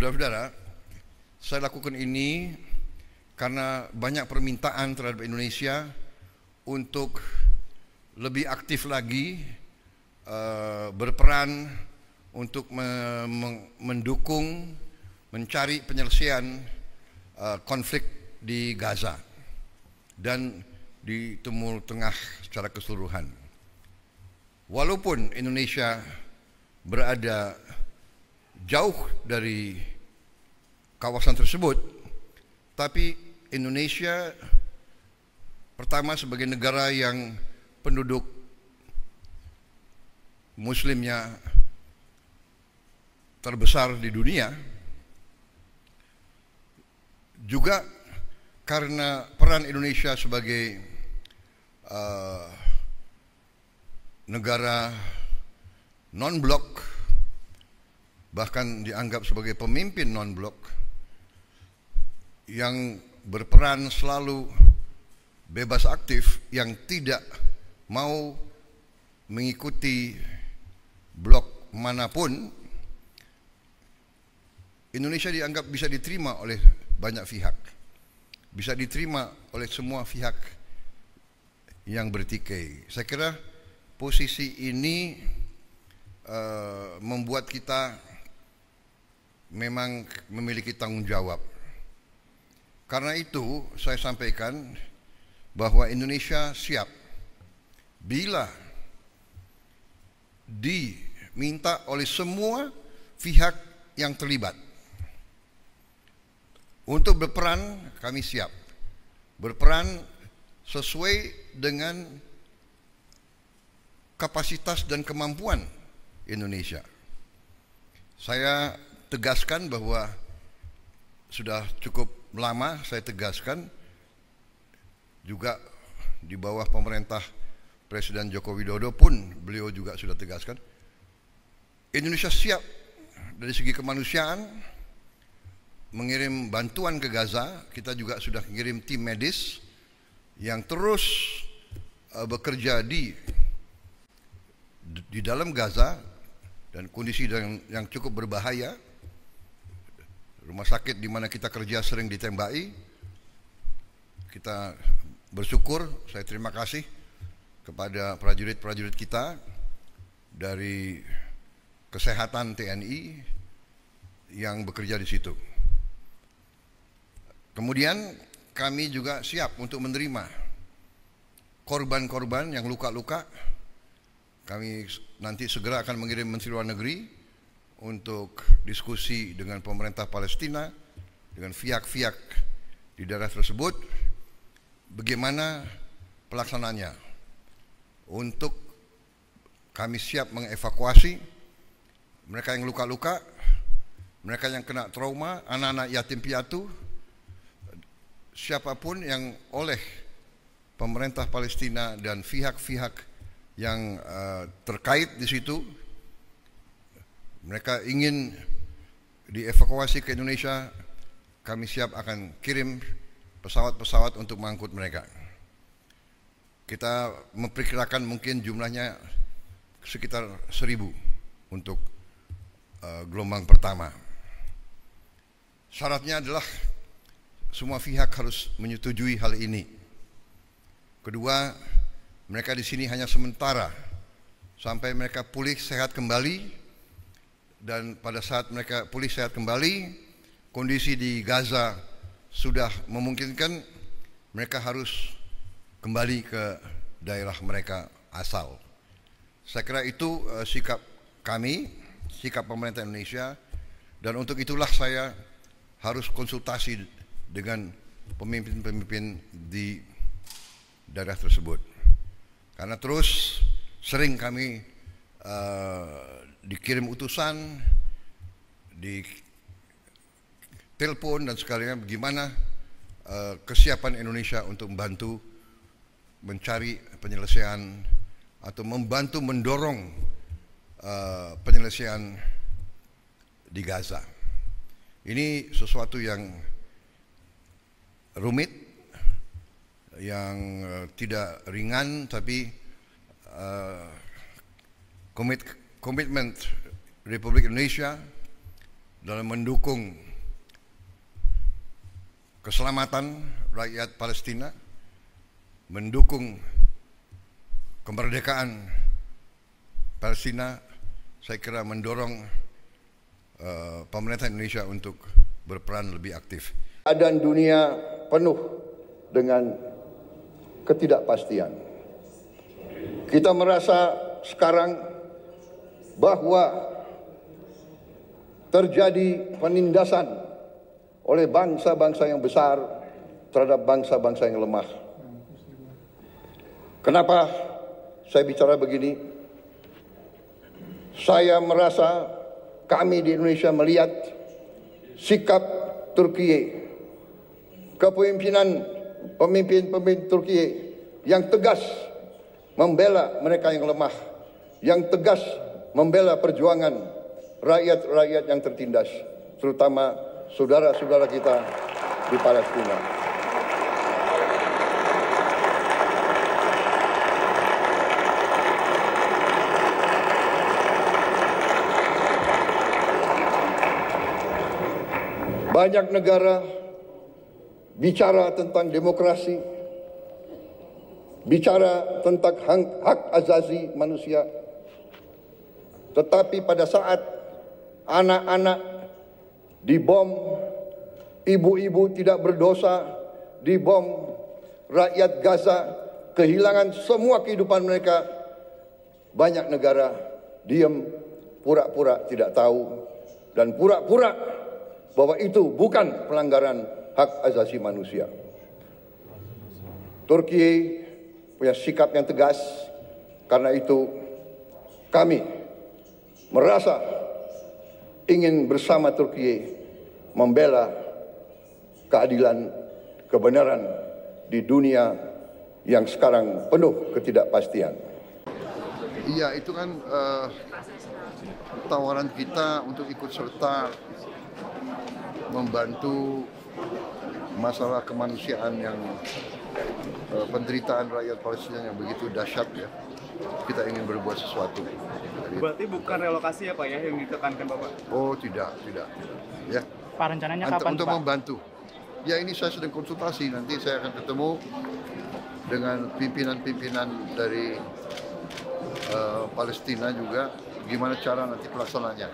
Saudara-saudara, saya lakukan ini karena banyak permintaan terhadap Indonesia untuk lebih aktif lagi berperan untuk mendukung mencari penyelesaian konflik di Gaza dan di Timur Tengah secara keseluruhan. Walaupun Indonesia berada jauh dari kawasan tersebut, tapi Indonesia pertama sebagai negara yang penduduk Muslimnya terbesar di dunia, juga karena peran Indonesia sebagai negara non-blok, bahkan dianggap sebagai pemimpin non-blok yang berperan selalu bebas aktif, yang tidak mau mengikuti blok manapun. Indonesia dianggap bisa diterima oleh banyak pihak, bisa diterima oleh semua pihak yang bertikai. Saya kira posisi ini membuat kita memang memiliki tanggung jawab. Karena itu saya sampaikan bahwa Indonesia siap bila diminta oleh semua pihak yang terlibat untuk berperan. Kami siap berperan sesuai dengan kapasitas dan kemampuan Indonesia. Saya tegaskan bahwa sudah cukup lama saya tegaskan, juga di bawah pemerintah Presiden Joko Widodo pun beliau juga sudah tegaskan, Indonesia siap dari segi kemanusiaan mengirim bantuan ke Gaza. Kita juga sudah mengirim tim medis yang terus bekerja di dalam Gaza dan kondisi yang cukup berbahaya. Rumah sakit di mana kita kerja sering ditembaki. Kita bersyukur, saya terima kasih kepada prajurit-prajurit kita dari kesehatan TNI yang bekerja di situ. Kemudian kami juga siap untuk menerima korban-korban yang luka-luka. Kami nanti segera akan mengirim Menteri Luar Negeri untuk diskusi dengan pemerintah Palestina, dengan pihak-pihak di daerah tersebut, bagaimana pelaksanaannya. Untuk kami siap mengevakuasi mereka yang luka-luka, mereka yang kena trauma, anak-anak yatim piatu, siapapun yang oleh pemerintah Palestina dan pihak-pihak yang terkait di situ, mereka ingin dievakuasi ke Indonesia, kami siap akan kirim pesawat-pesawat untuk mengangkut mereka. Kita memperkirakan mungkin jumlahnya sekitar 1.000 untuk gelombang pertama. Syaratnya adalah semua pihak harus menyetujui hal ini. Kedua, mereka di sini hanya sementara sampai mereka pulih sehat kembali. Dan pada saat mereka pulih sehat kembali, kondisi di Gaza sudah memungkinkan, mereka harus kembali ke daerah mereka asal. Saya kira itu sikap kami, sikap pemerintah Indonesia, dan untuk itulah saya harus konsultasi dengan pemimpin-pemimpin di daerah tersebut. Karena terus sering kami dikirim utusan, di telepon dan sekalian bagaimana kesiapan Indonesia untuk membantu mencari penyelesaian atau membantu mendorong penyelesaian di Gaza. Ini sesuatu yang rumit, yang tidak ringan, tapi komitmen Republik Indonesia dalam mendukung keselamatan rakyat Palestina, mendukung kemerdekaan Palestina. Saya kira mendorong pemerintah Indonesia untuk berperan lebih aktif. Keadaan dunia penuh dengan ketidakpastian. Kita merasa sekarang bahwa terjadi penindasan oleh bangsa-bangsa yang besar terhadap bangsa-bangsa yang lemah. Kenapa saya bicara begini? Saya merasa kami di Indonesia melihat sikap Turki, kepemimpinan pemimpin Turki yang tegas membela mereka yang lemah, yang tegas membela perjuangan rakyat-rakyat yang tertindas, terutama saudara-saudara kita di Palestina. Banyak negara bicara tentang demokrasi, bicara tentang hak asasi manusia, tetapi pada saat anak-anak dibom, ibu-ibu tidak berdosa dibom, rakyat Gaza kehilangan semua kehidupan mereka, banyak negara diam, pura-pura tidak tahu, dan pura-pura bahwa itu bukan pelanggaran hak asasi manusia. Turki punya sikap yang tegas, karena itu kami merasa ingin bersama Turki membela keadilan, kebenaran di dunia yang sekarang penuh ketidakpastian. Iya, itu kan tawaran kita untuk ikut serta membantu masalah kemanusiaan yang penderitaan rakyat Palestina yang begitu dahsyat ya. Kita ingin berbuat sesuatu. Berarti bukan relokasi ya Pak ya yang ditekankan Bapak? Oh tidak. Ya. Pak, rencananya kapan untuk Pak? membantu. Ya ini saya sedang konsultasi, nanti saya akan ketemu dengan pimpinan-pimpinan dari Palestina juga, gimana cara nanti pelaksananya.